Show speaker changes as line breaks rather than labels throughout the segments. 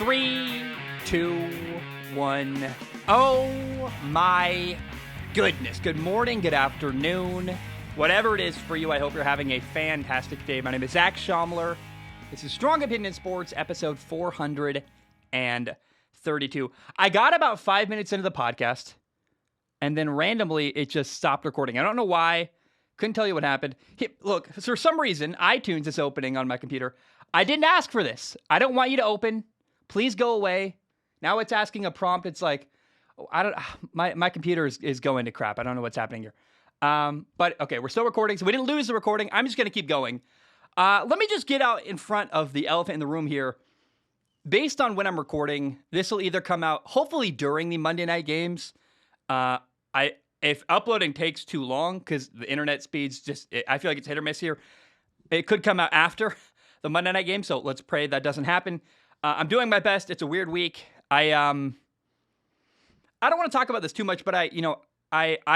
Three, two, one. Oh my goodness. Good morning, good afternoon. Whatever it is for you, I hope you're having a fantastic day. My name is Zach Schaumler. This is Strong Opinion in Sports, episode 432. I got about 5 minutes into the podcast, and then randomly it just stopped recording. I don't know why. Couldn't tell you what happened. Look, for some reason, iTunes is opening on my computer. I didn't ask for this. I don't want you to open. Please go away. Now it's asking a prompt. It's like, my computer is going to crap. I don't know what's happening here. But okay, we're still recording, so we didn't lose the recording. I'm just going to keep going. Let me just get out in front of the elephant in the room here. Based on when I'm recording, this will either come out hopefully during the Monday night games. If uploading takes too long because the internet speeds I feel like it's hit or miss here. It could come out after the Monday night game, so let's pray that doesn't happen. I'm doing my best. It's a weird week. I don't want to talk about this too much, but I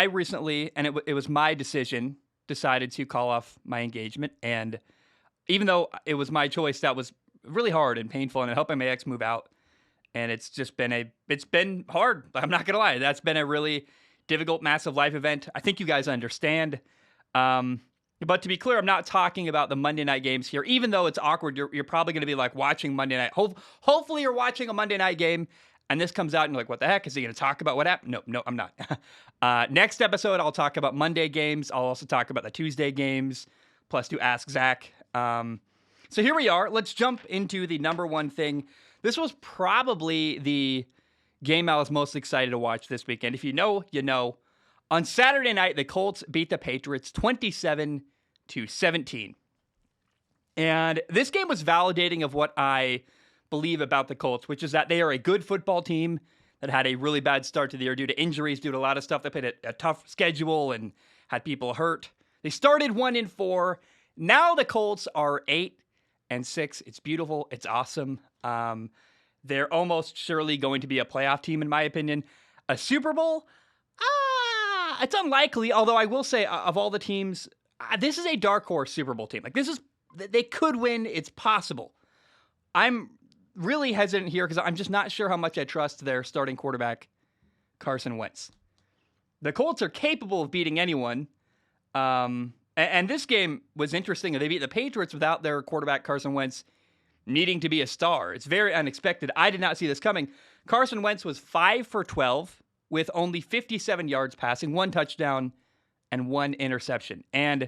recently, and it was my decision, decided to call off my engagement. And even though it was my choice, that was really hard and painful, and helping my ex move out. And it's been hard. I'm not going to lie. That's been a really difficult, massive life event. I think you guys understand. But to be clear, I'm not talking about the Monday night games here. Even though it's awkward, you're probably going to be like watching Monday night. Hopefully you're watching a Monday night game, and this comes out and you're like, what the heck? Is he going to talk about what happened? No, I'm not. Next episode, I'll talk about Monday games. I'll also talk about the Tuesday games, plus do Ask Zach. So here we are. Let's jump into the number one thing. This was probably the game I was most excited to watch this weekend. If you know, you know. On Saturday night, the Colts beat the Patriots 27-17. And this game was validating of what I believe about the Colts, which is that they are a good football team that had a really bad start to the year due to injuries, due to a lot of stuff. They played a tough schedule and had people hurt. They started 1-4. Now the Colts are 8-6. It's beautiful. It's awesome. They're almost surely going to be a playoff team, in my opinion. A Super Bowl? It's unlikely, although I will say, of all the teams, this is a dark horse Super Bowl team. They could win. It's possible. I'm really hesitant here because I'm just not sure how much I trust their starting quarterback, Carson Wentz. The Colts are capable of beating anyone. And this game was interesting. They beat the Patriots without their quarterback, Carson Wentz, needing to be a star. It's very unexpected. I did not see this coming. Carson Wentz was 5 for 12 with only 57 yards passing, 1 touchdown, and 1 interception. And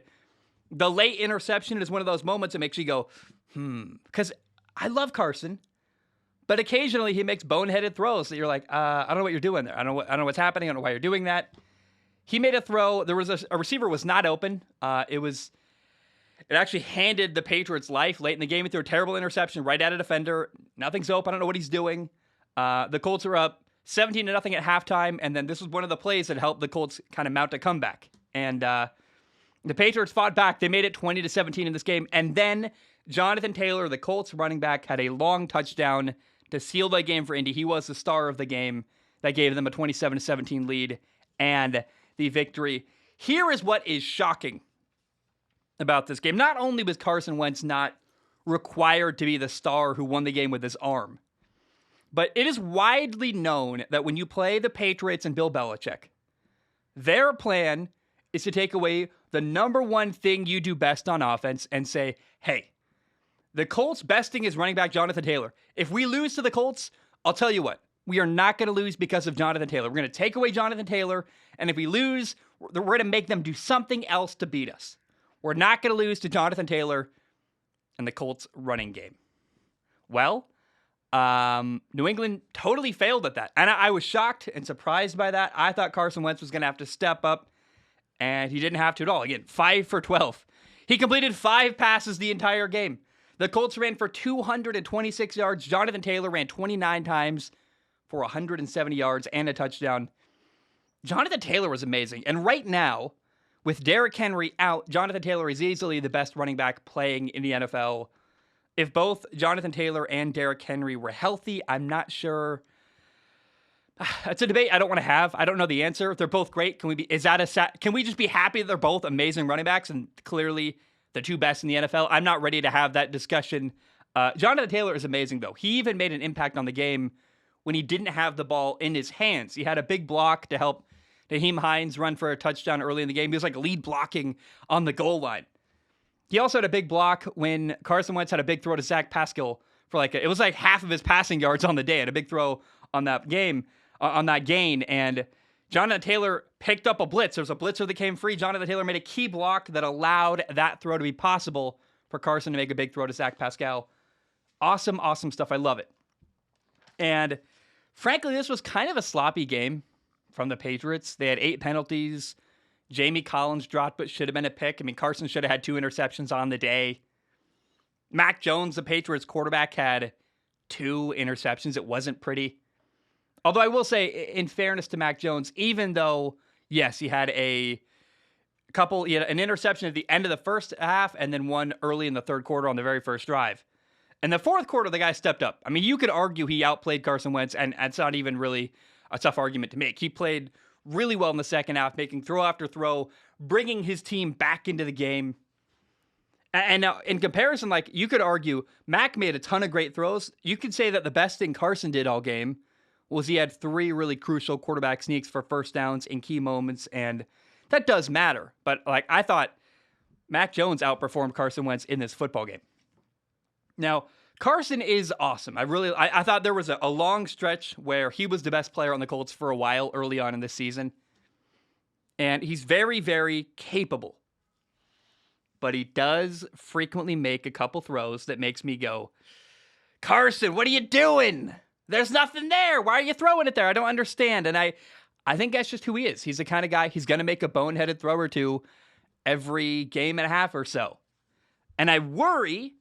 the late interception is one of those moments that makes you go, because I love Carson, but occasionally he makes boneheaded throws that you're like, I don't know what you're doing there. I don't know what's happening. I don't know why you're doing that. He made a throw. There was a receiver was not open. It actually handed the Patriots life late in the game. He threw a terrible interception right at a defender. Nothing's open. I don't know what he's doing. The Colts are up 17-0 at halftime, and then this was one of the plays that helped the Colts kind of mount a comeback. And the Patriots fought back. They made it 20-17 in this game. And then Jonathan Taylor, the Colts running back, had a long touchdown to seal the game for Indy. He was the star of the game. That gave them a 27-17 lead and the victory. Here is what is shocking about this game. Not only was Carson Wentz not required to be the star who won the game with his arm, but it is widely known that when you play the Patriots and Bill Belichick, their plan is to take away the number one thing you do best on offense and say, hey, the Colts' best thing is running back Jonathan Taylor. If we lose to the Colts, I'll tell you what, we are not going to lose because of Jonathan Taylor. We're going to take away Jonathan Taylor, and if we lose, we're going to make them do something else to beat us. We're not going to lose to Jonathan Taylor and the Colts running game. Well, New England totally failed at that. And I was shocked and surprised by that. I thought Carson Wentz was going to have to step up, and he didn't have to at all. Again, 5 for 12. He completed 5 passes the entire game. The Colts ran for 226 yards. Jonathan Taylor ran 29 times for 170 yards and a touchdown. Jonathan Taylor was amazing. And right now, with Derrick Henry out, Jonathan Taylor is easily the best running back playing in the NFL. If both Jonathan Taylor and Derrick Henry were healthy, I'm not sure. It's a debate I don't want to have. I don't know the answer. They're both great. Can we just be happy that they're both amazing running backs and clearly the two best in the NFL? I'm not ready to have that discussion Jonathan Taylor is amazing, though. He even made an impact on the game when he didn't have the ball in his hands. He had a big block to help Naheem Hines run for a touchdown early in the game. He was like lead blocking on the goal line. He also had a big block when Carson Wentz had a big throw to Zach Pascal for it was like half of his passing yards on the day. Had a big throw on that game, on that gain, and Jonathan Taylor picked up a blitz. There was a blitzer that came free. Jonathan Taylor made a key block that allowed that throw to be possible for Carson to make a big throw to Zach Pascal. Awesome, awesome stuff. I love it. And frankly, this was kind of a sloppy game from the Patriots. They had 8 penalties. Jamie Collins dropped what should have been a pick. I mean, Carson should have had 2 interceptions on the day. Mac Jones, the Patriots quarterback, had 2 interceptions. It wasn't pretty. Although I will say, in fairness to Mac Jones, even though, yes, he had he had an interception at the end of the first half and then one early in the third quarter on the very first drive. In the fourth quarter, the guy stepped up. I mean, you could argue he outplayed Carson Wentz, and it's not even really a tough argument to make. He played really well in the second half, making throw after throw, bringing his team back into the game. And now, in comparison, you could argue Mac made a ton of great throws. You could say that the best thing Carson did all game was he had 3 really crucial quarterback sneaks for first downs in key moments, and that does matter. But I thought Mac Jones outperformed Carson Wentz in this football game. Now, Carson is awesome. I thought there was a long stretch where he was the best player on the Colts for a while early on in this season. And he's very, very capable. But he does frequently make a couple throws that makes me go, Carson, what are you doing? There's nothing there. Why are you throwing it there? I don't understand. And I think that's just who he is. He's the kind of guy, he's going to make a boneheaded throw or two every game and a half or so. And I worry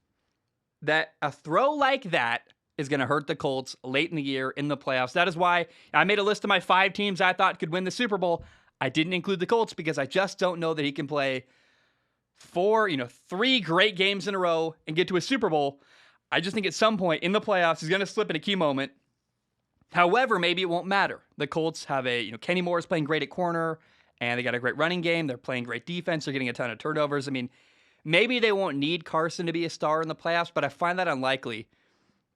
that a throw like that is going to hurt the Colts late in the year in the playoffs. That is why I made a list of my 5 teams I thought could win the Super Bowl. I didn't include the Colts because I just don't know that he can play 3 great games in a row and get to a Super Bowl. I just think at some point in the playoffs, he's going to slip in a key moment. However, maybe it won't matter. The Colts have Kenny Moore is playing great at corner, and they got a great running game. They're playing great defense. They're getting a ton of turnovers. I mean, maybe they won't need Carson to be a star in the playoffs, but I find that unlikely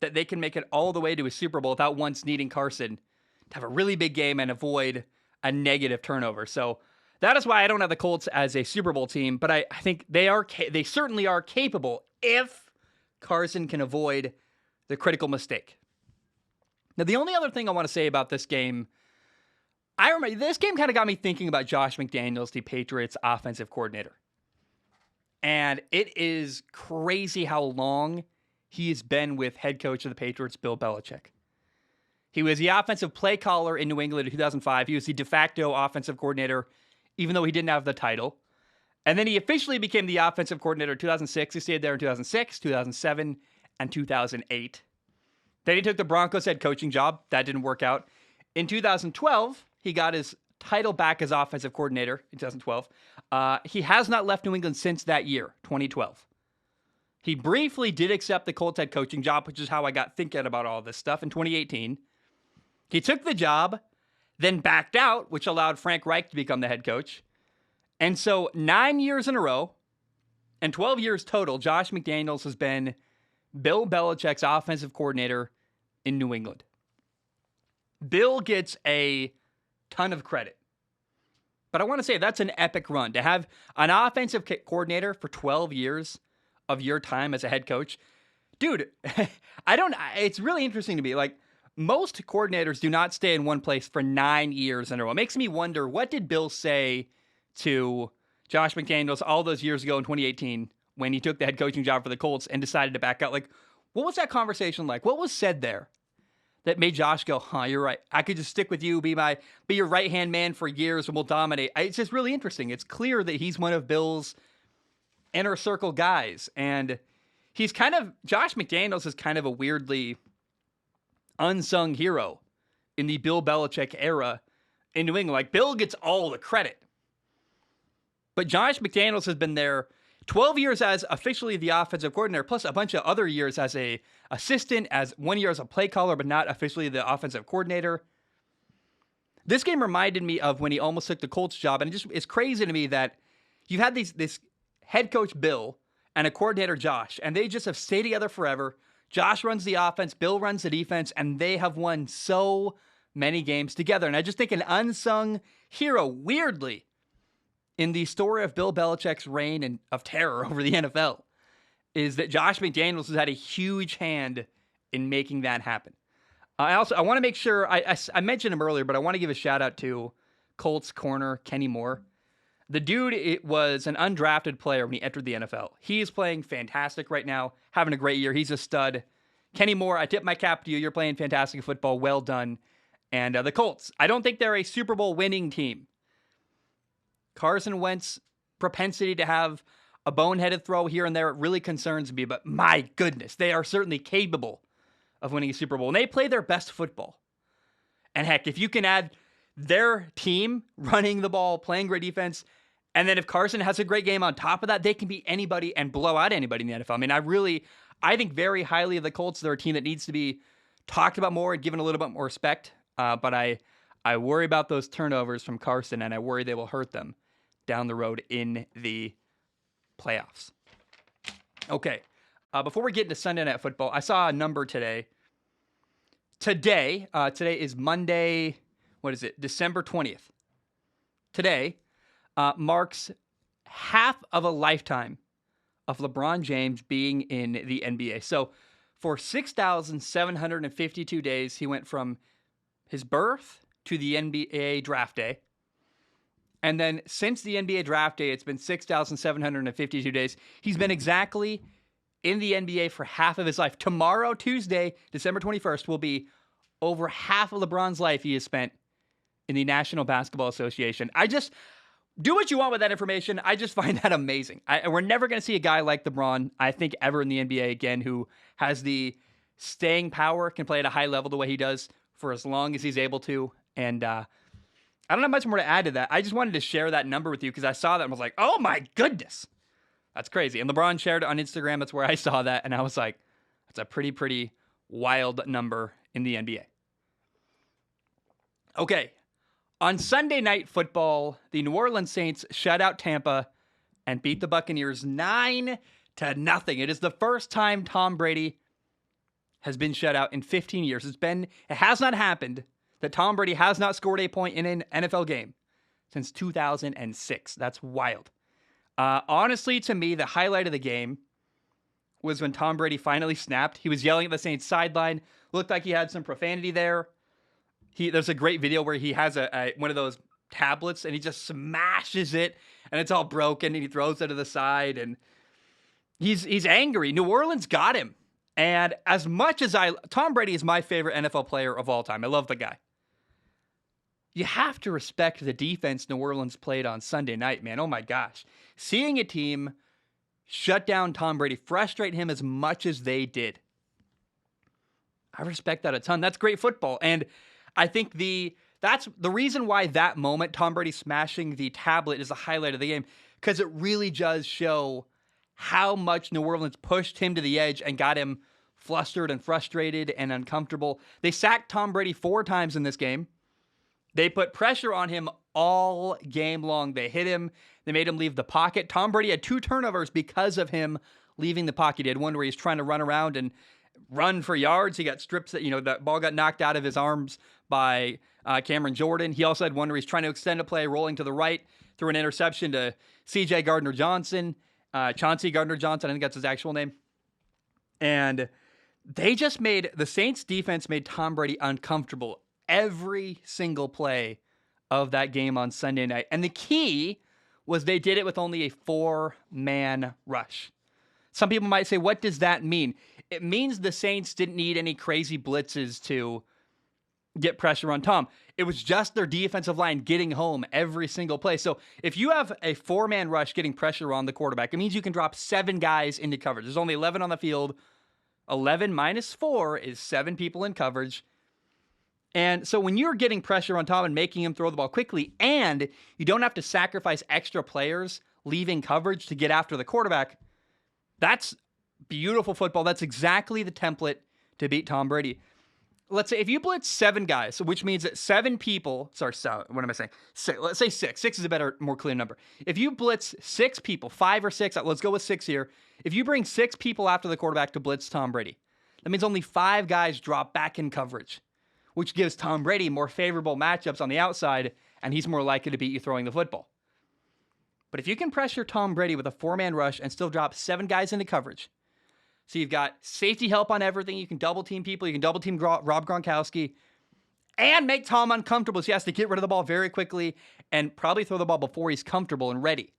that they can make it all the way to a Super Bowl without once needing Carson to have a really big game and avoid a negative turnover. So that is why I don't have the Colts as a Super Bowl team, but I think they certainly are capable if Carson can avoid the critical mistake. Now, the only other thing I want to say about this game, I remember this game kind of got me thinking about Josh McDaniels, the Patriots offensive coordinator. And it is crazy how long he has been with head coach of the Patriots, Bill Belichick. He was the offensive play caller in New England in 2005. He was the de facto offensive coordinator, even though he didn't have the title. And then he officially became the offensive coordinator in 2006. He stayed there in 2006, 2007, and 2008. Then he took the Broncos head coaching job. That didn't work out. In 2012, he got his title back as offensive coordinator in 2012. He has not left New England since that year, 2012. He briefly did accept the Colts head coaching job, which is how I got thinking about all this stuff in 2018. He took the job, then backed out, which allowed Frank Reich to become the head coach. And so 9 years in a row and 12 years total, Josh McDaniels has been Bill Belichick's offensive coordinator in New England. Bill gets a ton of credit. But I want to say that's an epic run. To have an offensive coordinator for 12 years of your time as a head coach. Dude, it's really interesting to me. Most coordinators do not stay in one place for 9 years in a row. It makes me wonder, what did Bill say to Josh McDaniels all those years ago in 2018 when he took the head coaching job for the Colts and decided to back out? What was that conversation like? What was said there that made Josh go, you're right. I could just stick with you, be your right-hand man for years, and we'll dominate. It's just really interesting. It's clear that he's one of Bill's inner circle guys. And Josh McDaniels is kind of a weirdly unsung hero in the Bill Belichick era in New England. Bill gets all the credit. But Josh McDaniels has been there 12 years as officially the offensive coordinator, plus a bunch of other years as a assistant, as 1 year as a play caller, but not officially the offensive coordinator. This game reminded me of when he almost took the Colts job, and it's crazy to me that you've had this head coach Bill and a coordinator Josh, and they just have stayed together forever. Josh runs the offense, Bill runs the defense, and they have won so many games together. And I just think an unsung hero, weirdly, in the story of Bill Belichick's reign of terror over the NFL, is that Josh McDaniels has had a huge hand in making that happen. I want to make sure, I mentioned him earlier, but I want to give a shout out to Colts corner Kenny Moore. The dude, it was an undrafted player when he entered the NFL. He is playing fantastic right now, having a great year. He's a stud. Kenny Moore, I tip my cap to you. You're playing fantastic football. Well done. And the Colts, I don't think they're a Super Bowl winning team. Carson Wentz's propensity to have a boneheaded throw here and there really concerns me, but my goodness, they are certainly capable of winning a Super Bowl. And they play their best football. And heck, if you can add their team running the ball, playing great defense, and then if Carson has a great game on top of that, they can beat anybody and blow out anybody in the NFL. I mean, I think very highly of the Colts. They're a team that needs to be talked about more and given a little bit more respect. But I worry about those turnovers from Carson, and I worry they will hurt them down the road in the playoffs. Okay, before we get into Sunday Night Football, I saw a number today. Today is Monday, December 20th. Today marks half of a lifetime of LeBron James being in the NBA. So for 6,752 days, he went from his birth to the NBA draft day. And then since the NBA draft day, it's been 6,752 days. He's been exactly in the NBA for half of his life. Tomorrow, Tuesday, December 21st, will be over half of LeBron's life he has spent in the National Basketball Association. I just do what you want with that information. I just find that amazing. We're never going to see a guy like LeBron, I think, ever in the NBA again, who has the staying power, can play at a high level the way he does for as long as he's able to. And I don't have much more to add to that. I just wanted to share that number with you because I saw that and was like, oh my goodness. That's crazy. And LeBron shared it on Instagram. That's where I saw that. And I was like, that's a pretty wild number in the NBA. Okay. On Sunday Night Football, the New Orleans Saints shut out Tampa and beat the Buccaneers 9-0. It is the first time Tom Brady has been shut out in 15 years. It has not happened that Tom Brady has not scored a point in an NFL game since 2006. That's wild. Honestly, to me, the highlight of the game was when Tom Brady finally snapped. He was yelling at the Saints sideline. Looked like he had some profanity there. There's a great video where he has one of those tablets and he just smashes it and it's all broken and he throws it to the side and he's angry. New Orleans got him. And as much as Tom Brady is my favorite NFL player of all time. I love the guy. You have to respect the defense New Orleans played on Sunday night, man. Oh my gosh. Seeing a team shut down Tom Brady, frustrate him as much as they did. I respect that a ton. That's great football. And I think that's the reason why that moment, Tom Brady smashing the tablet, is the highlight of the game, because it really does show how much New Orleans pushed him to the edge and got him flustered and frustrated and uncomfortable. They sacked Tom Brady 4 times in this game. They put pressure on him all game long. They hit him. They made him leave the pocket. Tom Brady had 2 turnovers because of him leaving the pocket. He had one where he's trying to run around and run for yards. He got strips that ball got knocked out of his arms by Cameron Jordan. He also had one where he's trying to extend a play, rolling to the right, threw an interception to C.J. Gardner-Johnson, Chauncey Gardner-Johnson, I think that's his actual name. And the Saints defense made Tom Brady uncomfortable every single play of that game on Sunday night. And the key was they did it with only a 4-man rush. Some people might say, what does that mean? It means the Saints didn't need any crazy blitzes to get pressure on Tom. It was just their defensive line getting home every single play. So if you have a 4-man rush getting pressure on the quarterback, it means you can drop 7 guys into coverage. There's only 11 on the field. 11 minus 4 is 7 people in coverage. And so when you're getting pressure on Tom and making him throw the ball quickly, and you don't have to sacrifice extra players leaving coverage to get after the quarterback, that's beautiful football. That's exactly the template to beat Tom Brady. Let's say if you blitz 7 guys, which means that 7 people, what am I saying? Let's say 6. 6 is a better, more clear number. If you blitz 6 people, 5 or 6, let's go with 6 here. If you bring 6 people after the quarterback to blitz Tom Brady, That means only 5 guys drop back in coverage, which gives Tom Brady more favorable matchups on the outside, and he's more likely to beat you throwing the football. But if you can pressure Tom Brady with a 4-man rush and still drop 7 guys into coverage, so you've got safety help on everything, you can double team people, you can double team Rob Gronkowski, and make Tom uncomfortable, so he has to get rid of the ball very quickly and probably throw the ball before he's comfortable and ready.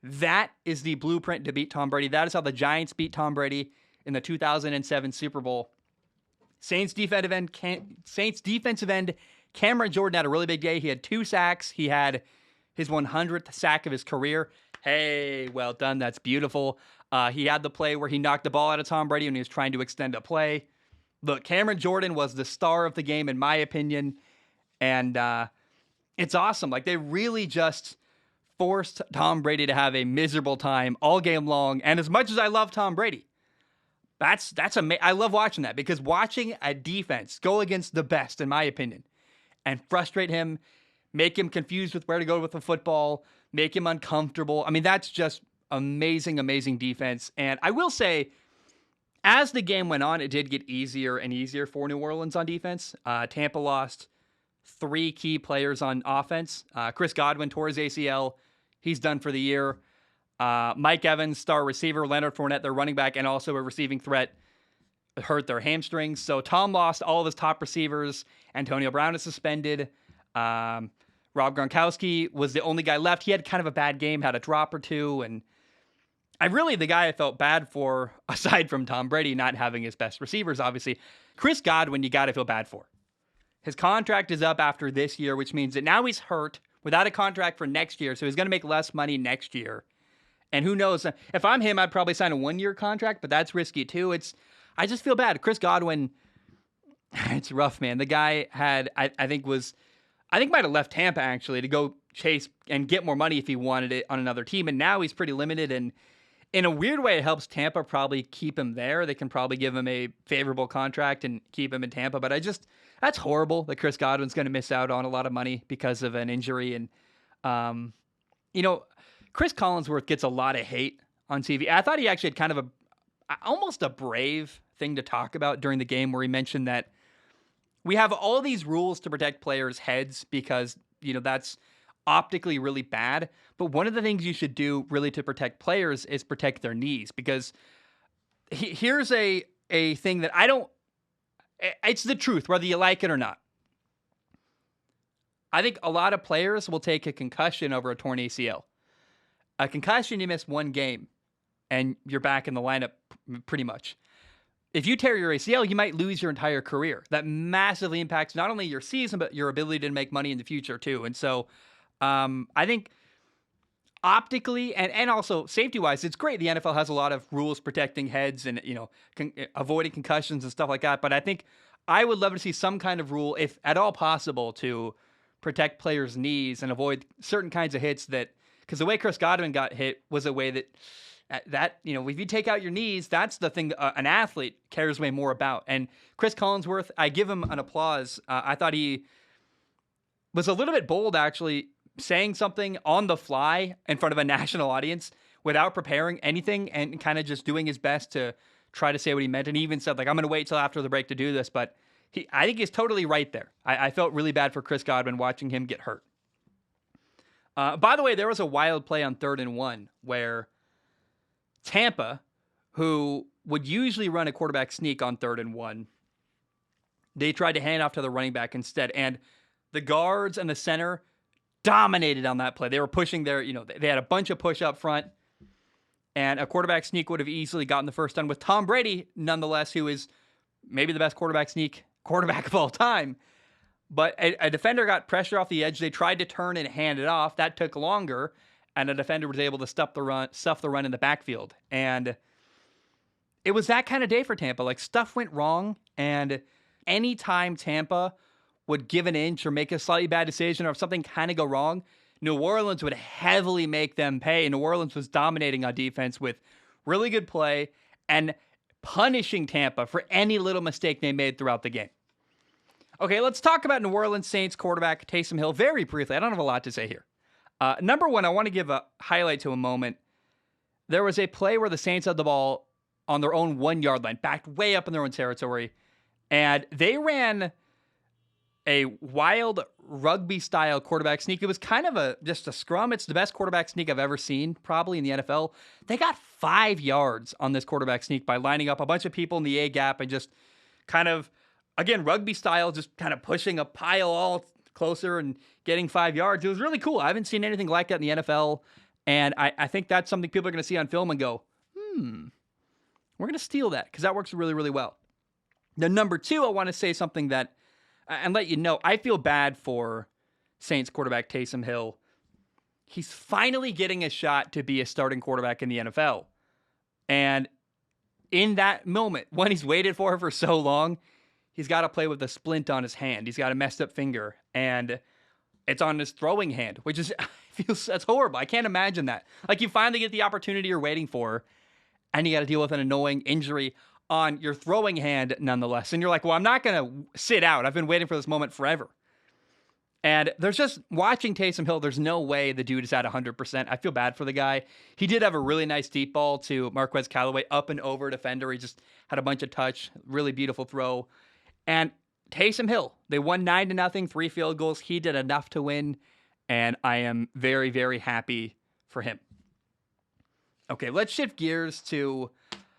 That is the blueprint to beat Tom Brady. That is how the Giants beat Tom Brady in the 2007 Super Bowl. Saints defensive end Cameron Jordan had a really big day. He had 2 sacks. He had his 100th sack of his career. Hey, well done. That's beautiful. He had the play where he knocked the ball out of Tom Brady when he was trying to extend a play. Look, Cameron Jordan was the star of the game, in my opinion. And it's awesome. Like, they really just forced Tom Brady to have a miserable time all game long. And as much as I love Tom Brady, that's amazing. I love watching that, because watching a defense go against the best, in my opinion, and frustrate him, make him confused with where to go with the football, make him uncomfortable. I mean, that's just amazing, amazing defense. And I will say, as the game went on, it did get easier and easier for New Orleans on defense. Tampa lost 3 key players on offense. Chris Godwin tore his ACL. He's done for the year. Mike Evans, star receiver, Leonard Fournette, their running back, and also a receiving threat, hurt their hamstrings. So Tom lost all of his top receivers. Antonio Brown is suspended. Rob Gronkowski was the only guy left. He had kind of a bad game, had a drop or 2, and the guy I felt bad for, aside from Tom Brady not having his best receivers, obviously, Chris Godwin, you got to feel bad for. His contract is up after this year, which means that now he's hurt without a contract for next year, so he's going to make less money next year. And who knows? If I'm him, I'd probably sign a 1-year contract, but that's risky too. I just feel bad. Chris Godwin, it's rough, man. The guy had, I think might have left Tampa, actually, to go chase and get more money if he wanted it on another team. And now he's pretty limited, and in a weird way, it helps Tampa probably keep him there. They can probably give him a favorable contract and keep him in Tampa. But that's horrible that Chris Godwin's going to miss out on a lot of money because of an injury. And, Chris Collinsworth gets a lot of hate on TV. I thought he actually had kind of almost a brave thing to talk about during the game, where he mentioned that we have all these rules to protect players' heads because, that's optically really bad. But one of the things you should do really to protect players is protect their knees, because here's a thing that it's the truth, whether you like it or not. I think a lot of players will take a concussion over a torn ACL. A concussion, you miss 1 game, and you're back in the lineup pretty much. If you tear your ACL, you might lose your entire career. That massively impacts not only your season, but your ability to make money in the future too. And so I think optically and also safety-wise, it's great. The NFL has a lot of rules protecting heads and, avoiding concussions and stuff like that. But I think I would love to see some kind of rule, if at all possible, to protect players' knees and avoid certain kinds of hits because the way Chris Godwin got hit was a way that if you take out your knees, that's the thing an athlete cares way more about. And Chris Collinsworth, I give him an applause. I thought he was a little bit bold, actually, saying something on the fly in front of a national audience without preparing anything and kind of just doing his best to try to say what he meant. And he even said, I'm going to wait till after the break to do this. But I think he's totally right there. I felt really bad for Chris Godwin watching him get hurt. By the way, there was a wild play on 3rd and 1 where Tampa, who would usually run a quarterback sneak on 3rd and 1, they tried to hand off to the running back instead. And the guards and the center dominated on that play. They were pushing they had a bunch of push up front, and a quarterback sneak would have easily gotten the first down with Tom Brady, nonetheless, who is maybe the best quarterback of all time. But a defender got pressure off the edge. They tried to turn and hand it off. That took longer, and a defender was able to stuff the run in the backfield. And it was that kind of day for Tampa. Like, stuff went wrong, and anytime Tampa would give an inch or make a slightly bad decision, or if something kind of go wrong, New Orleans would heavily make them pay. New Orleans was dominating on defense with really good play and punishing Tampa for any little mistake they made throughout the game. Okay, let's talk about New Orleans Saints quarterback Taysom Hill very briefly. I don't have a lot to say here. Number one, I want to give a highlight to a moment. There was a play where the Saints had the ball on their own 1-yard line, backed way up in their own territory. And they ran a wild rugby-style quarterback sneak. It was kind of just a scrum. It's the best quarterback sneak I've ever seen, probably in the NFL. They got 5 yards on this quarterback sneak by lining up a bunch of people in the A gap and just kind of, again, rugby style, just kind of pushing a pile all closer and getting 5 yards. It was really cool. I haven't seen anything like that in the NFL, and I think that's something people are going to see on film and go, we're going to steal that because that works really, really well. Now, number 2, I want to say something that, and let you know, I feel bad for Saints quarterback Taysom Hill. He's finally getting a shot to be a starting quarterback in the NFL. And in that moment, when he's waited for so long, he's got to play with a splint on his hand. He's got a messed up finger, and it's on his throwing hand, which is, that's horrible. I can't imagine that. Like, you finally get the opportunity you're waiting for, and you got to deal with an annoying injury on your throwing hand nonetheless. And you're like, well, I'm not going to sit out. I've been waiting for this moment forever. And there's just, watching Taysom Hill, there's no way the dude is at 100%. I feel bad for the guy. He did have a really nice deep ball to Marquez Callaway, up and over defender. He just had a bunch of touch, really beautiful throw. And Taysom Hill, they won 9-0, 3 field goals. He did enough to win, and I am very, very happy for him. Okay, let's shift gears to,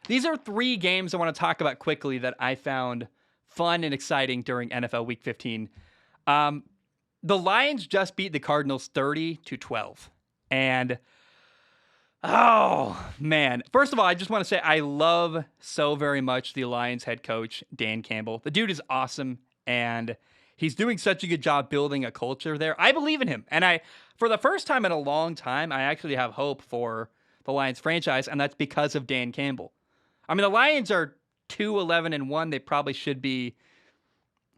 these are 3 games I want to talk about quickly that I found fun and exciting during NFL Week 15. The Lions just beat the Cardinals 30-12. And, oh, man. First of all, I just want to say I love so very much the Lions head coach, Dan Campbell. The dude is awesome, and he's doing such a good job building a culture there. I believe in him. And for the first time in a long time, I actually have hope for the Lions franchise, and that's because of Dan Campbell. I mean, the Lions are 2-11-1. They probably should be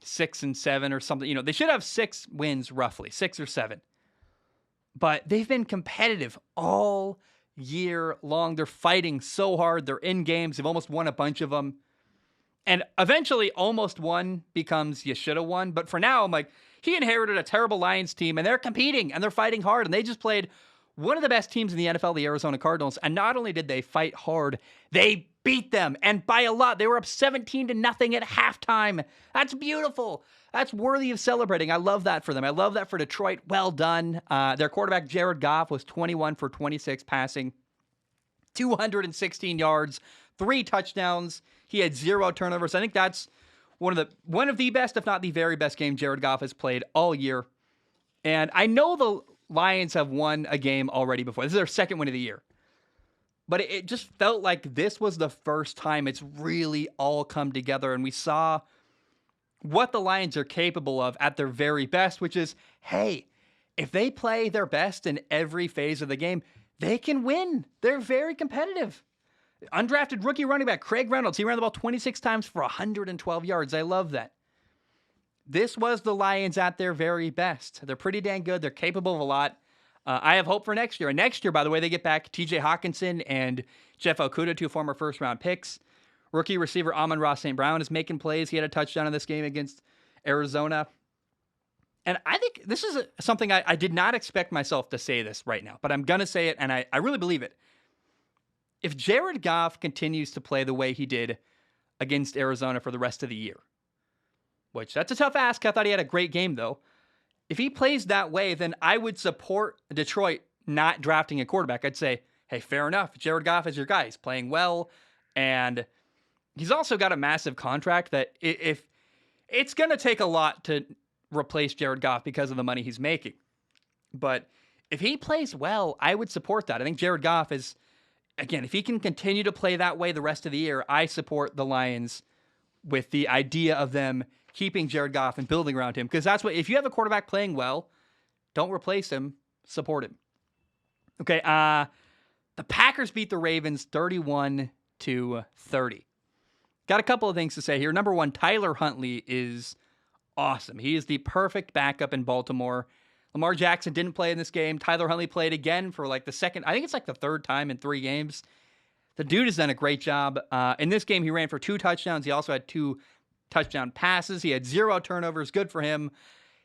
6-7 or something. You know, they should have 6 wins roughly, 6 or 7. But they've been competitive all year long. They're fighting so hard. They're in games. They've almost won a bunch of them. And eventually, almost won becomes you should have won. But for now, I'm like, he inherited a terrible Lions team, and they're competing, and they're fighting hard. And they just played one of the best teams in the NFL, the Arizona Cardinals. And not only did they fight hard, they beat them, and by a lot. They were up 17-0 at halftime. That's beautiful. That's worthy of celebrating. I love that for them. I love that for Detroit. Well done. Their quarterback, Jared Goff, was 21 for 26 passing, 216 yards, 3 touchdowns. He had 0 turnovers. I think that's one of the best, if not the very best game Jared Goff has played all year. And I know the Lions have won a game already before. This is their second win of the year. But it just felt like this was the first time it's really all come together, and we saw what the Lions are capable of at their very best, which is, hey, if they play their best in every phase of the game, they can win. They're very competitive. Undrafted rookie running back Craig Reynolds, he ran the ball 26 times for 112 yards. I love that. This was the Lions at their very best. They're pretty dang good. They're capable of a lot. I have hope for next year. And next year, by the way, they get back TJ Hawkinson and Jeff Okudah, 2 former first-round picks. Rookie receiver Amon-Ra St. Brown is making plays. He had a touchdown in this game against Arizona. And I think this is something I did not expect myself to say this right now, but I'm going to say it, and I really believe it. If Jared Goff continues to play the way he did against Arizona for the rest of the year, which that's a tough ask. I thought he had a great game, though. If he plays that way, then I would support Detroit not drafting a quarterback. I'd say, hey, fair enough. Jared Goff is your guy. He's playing well. And he's also got a massive contract that if it's going to take a lot to replace Jared Goff because of the money he's making. But if he plays well, I would support that. I think Jared Goff is, again, if he can continue to play that way the rest of the year, I support the Lions with the idea of them keeping Jared Goff and building around him. Because that's what, if you have a quarterback playing well, don't replace him, support him. Okay, the Packers beat the Ravens 31-30. Got a couple of things to say here. Number one, Tyler Huntley is awesome. He is the perfect backup in Baltimore. Lamar Jackson didn't play in this game. Tyler Huntley played again for like the second, I think it's like the third time in 3 games. The dude has done a great job. In this game, he ran for 2 touchdowns. He also had 2 touchdown passes. He had 0 turnovers. Good for him.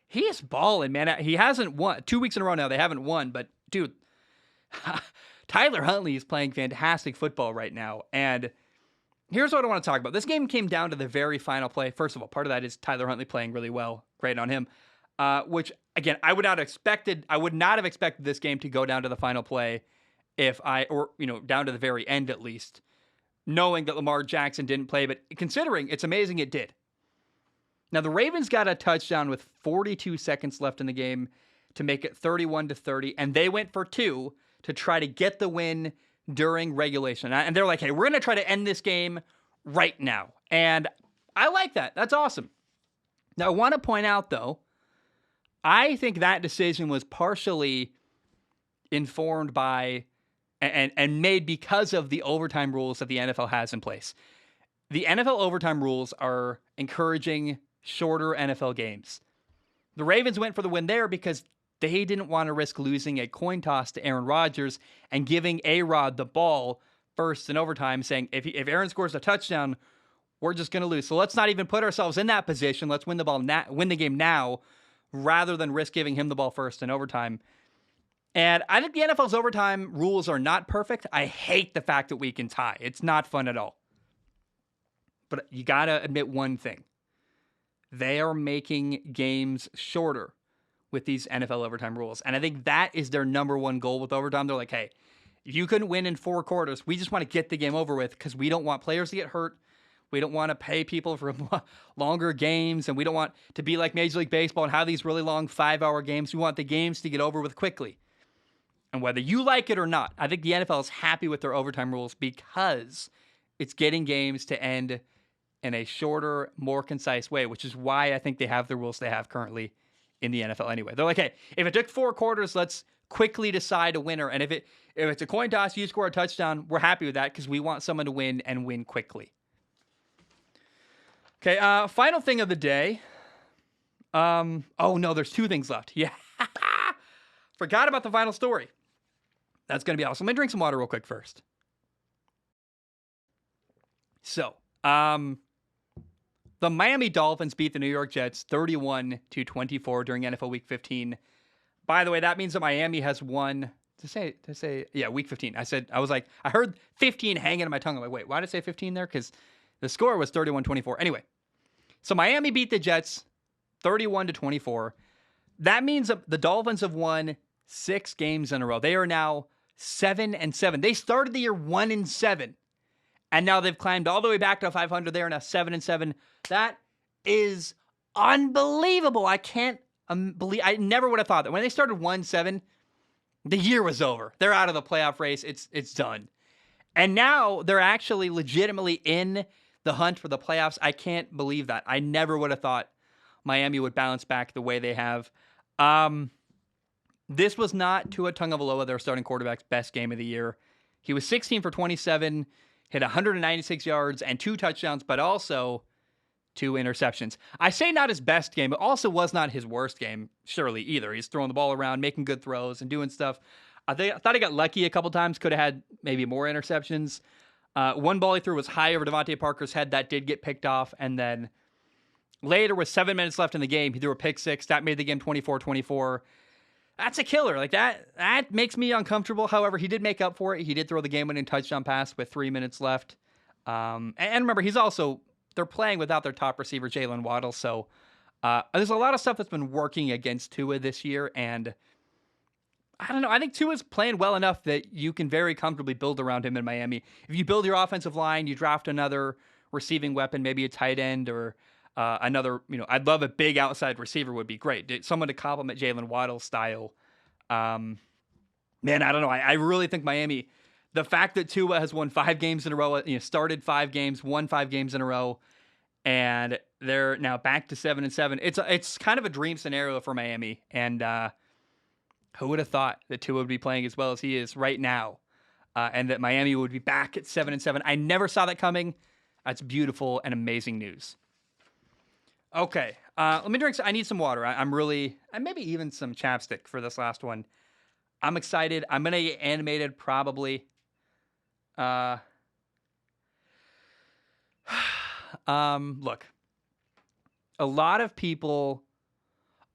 He is balling, man. He hasn't won 2 weeks in a row now. They haven't won, but dude, Tyler Huntley is playing fantastic football right now. And here's what I want to talk about. This game came down to the very final play. First of all, part of that is Tyler Huntley playing really well. Great on him. Which again, I would not have expected this game to go down to the final play down to the very end at least, knowing that Lamar Jackson didn't play, but considering it's amazing it did. Now the Ravens got a touchdown with 42 seconds left in the game to make it 31-30, and they went for 2 to try to get the win during regulation. And they're like, hey, we're going to try to end this game right now. And I like that. That's awesome. Now, I want to point out, though, I think that decision was partially informed by and made because of the overtime rules that the NFL has in place. The NFL overtime rules are encouraging shorter NFL games. The Ravens went for the win there because they didn't want to risk losing a coin toss to Aaron Rodgers and giving A-Rod the ball first in overtime, saying, if Aaron scores a touchdown, we're just going to lose. So let's not even put ourselves in that position. Let's win the game now, rather than risk giving him the ball first in overtime. And I think the NFL's overtime rules are not perfect. I hate the fact that we can tie. It's not fun at all. But you got to admit one thing. They are making games shorter with these NFL overtime rules. And I think that is their number one goal with overtime. They're like, hey, if you couldn't win in 4 quarters, we just want to get the game over with because we don't want players to get hurt. We don't want to pay people for longer games, and we don't want to be like Major League Baseball and have these really long 5-hour games. We want the games to get over with quickly. And whether you like it or not, I think the NFL is happy with their overtime rules because it's getting games to end in a shorter, more concise way, which is why I think they have the rules they have currently in the NFL anyway. They're like, hey, if it took 4 quarters, let's quickly decide a winner. And if it's a coin toss, you score a touchdown, we're happy with that because we want someone to win and win quickly. Okay, final thing of the day. Oh no, there's 2 things left. Yeah. Forgot about the final story. That's going to be awesome. Let me drink some water real quick first. So, the Miami Dolphins beat the New York Jets 31-24 during NFL Week 15. By the way, that means that Miami has won. Week 15. I heard 15 hanging on my tongue. I'm like, wait, why did I say 15 there? Because the score was 31-24. Anyway, so Miami beat the Jets 31-24. That means the Dolphins have won 6 games in a row. They are now 7-7. They started the year 1-7. And now they've climbed all the way back to 500. They are now 7-7. That is unbelievable. I can't believe. I never would have thought that when they started 1-7, the year was over. They're out of the playoff race. It's done. And now they're actually legitimately in the hunt for the playoffs. I can't believe that. I never would have thought Miami would bounce back the way they have. This was not Tua Tagovailoa, their starting quarterback's best game of the year. He was 16 for 27. Hit 196 yards and 2 touchdowns, but also 2 interceptions. I say not his best game, but also was not his worst game, surely, either. He's throwing the ball around, making good throws, and doing stuff. I thought he got lucky a couple times. Could have had maybe more interceptions. One ball he threw was high over Devontae Parker's head. That did get picked off. And then later, with 7 minutes left in the game, he threw a pick 6. That made the game 24-24. That's a killer. Like that makes me uncomfortable. However, he did make up for it. He did throw the game-winning touchdown pass with 3 minutes left. And remember, they're playing without their top receiver, Jalen Waddle. So there's a lot of stuff that's been working against Tua this year. And I don't know. I think Tua's playing well enough that you can very comfortably build around him in Miami. If you build your offensive line, you draft another receiving weapon, maybe a tight end or another, I'd love a big outside receiver would be great. Someone to complement Jalen Waddle's style. Man, I don't know. I really think Miami, the fact that Tua has won 5 games in a row, started 5 games, won 5 games in a row, and they're now back to 7-7. It's kind of a dream scenario for Miami. And who would have thought that Tua would be playing as well as he is right now, and that Miami would be back at 7-7. I never saw that coming. That's beautiful and amazing news. Okay, let me drink. I need some water. And maybe even some chapstick for this last one. I'm excited. I'm going to get animated probably. Look, a lot of people,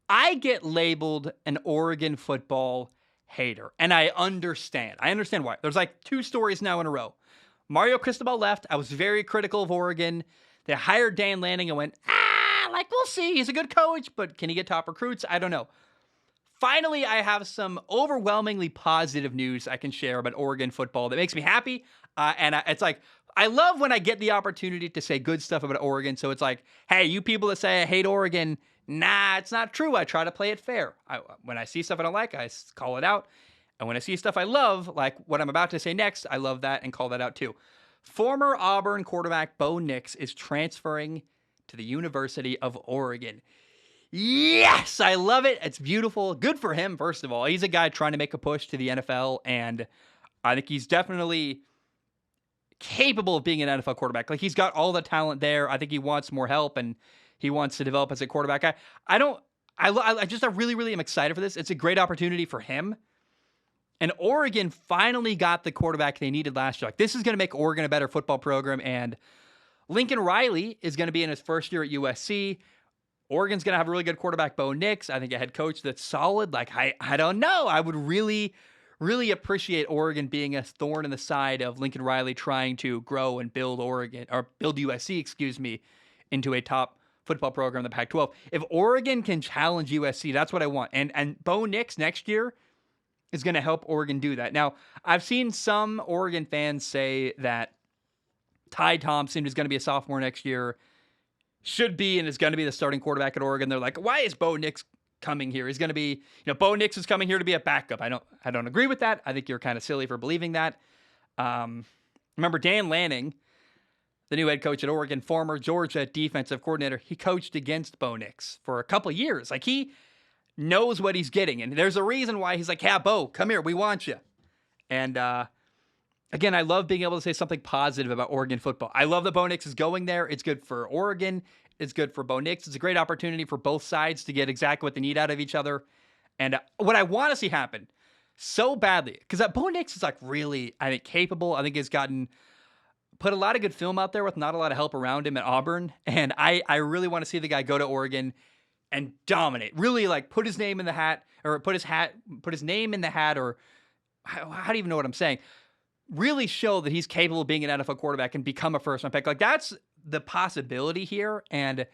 I get labeled an Oregon football hater, and I understand. I understand why. There's like 2 stories now in a row. Mario Cristobal left. I was very critical of Oregon. They hired Dan Lanning and went, like, we'll see. He's a good coach, but can he get top recruits? I don't know. Finally, I have some overwhelmingly positive news I can share about Oregon football that makes me happy. It's like, I love when I get the opportunity to say good stuff about Oregon. So it's like, hey, you people that say I hate Oregon, nah, it's not true. I try to play it fair. When I see stuff I don't like, I call it out. And when I see stuff I love, like what I'm about to say next, I love that and call that out too. Former Auburn quarterback Bo Nix is transferring to the University of Oregon. Yes, I love it. It's beautiful. Good for him, first of all. He's a guy trying to make a push to the NFL, and I think he's definitely capable of being an NFL quarterback. Like, he's got all the talent there. I think he wants more help, and he wants to develop as a quarterback. I really, really am excited for this. It's a great opportunity for him. And Oregon finally got the quarterback they needed last year. Like, this is going to make Oregon a better football program, and Lincoln Riley is going to be in his first year at USC. Oregon's going to have a really good quarterback, Bo Nix. I think a head coach that's solid. Like, I don't know. I would really, really appreciate Oregon being a thorn in the side of Lincoln Riley trying to grow and build USC, into a top football program in the Pac-12. If Oregon can challenge USC, that's what I want. And Bo Nix next year is going to help Oregon do that. Now, I've seen some Oregon fans say that Ty Thompson is going to be a sophomore next year, should be and is going to be the starting quarterback at Oregon. They're like, why is Bo Nix coming here? He's going to be, Bo Nix is coming here to be a backup. I don't agree with that. I think you're kind of silly for believing that. Remember Dan Lanning, the new head coach at Oregon, former Georgia defensive coordinator, he coached against Bo Nix for a couple of years. Like, he knows what he's getting. And there's a reason why he's like, yeah, Bo, come here. We want you. And, again, I love being able to say something positive about Oregon football. I love that Bo Nix is going there. It's good for Oregon. It's good for Bo Nix. It's a great opportunity for both sides to get exactly what they need out of each other. And what I want to see happen so badly, because Bo Nix is like really, I think, capable. I think he's put a lot of good film out there with not a lot of help around him at Auburn. And I really want to see the guy go to Oregon and dominate. Really, like, put his name in the hat, or put his name in the hat, or how do you even know what I'm saying? Really show that he's capable of being an NFL quarterback and become a first-round pick. Like, that's the possibility here, and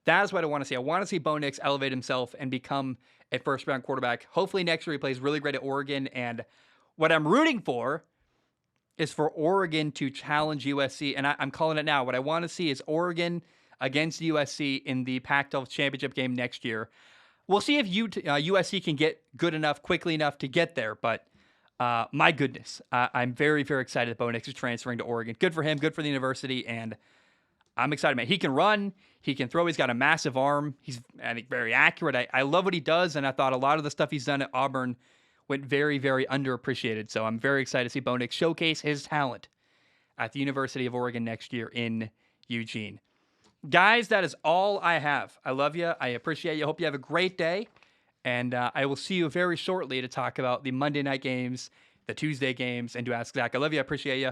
that's what I want to see. I want to see Bo Nix elevate himself and become a first-round quarterback. Hopefully next year he plays really great at Oregon, and what I'm rooting for is for Oregon to challenge USC, and I'm calling it now. What I want to see is Oregon against USC in the Pac-12 championship game next year. We'll see if USC can get good enough, quickly enough to get there, but my goodness, I'm very, very excited that Bo Nix is transferring to Oregon. Good for him, good for the university, and I'm excited, man. He can run, he can throw, he's got a massive arm. He's, I think, very accurate. I love what he does, and I thought a lot of the stuff he's done at Auburn went very, very underappreciated. So I'm very excited to see Bo Nix showcase his talent at the University of Oregon next year in Eugene. Guys, that is all I have. I love you. I appreciate you. Hope you have a great day. And I will see you very shortly to talk about the Monday night games, the Tuesday games, and to ask Zach. I love you. I appreciate you.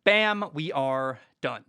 Bam, we are done.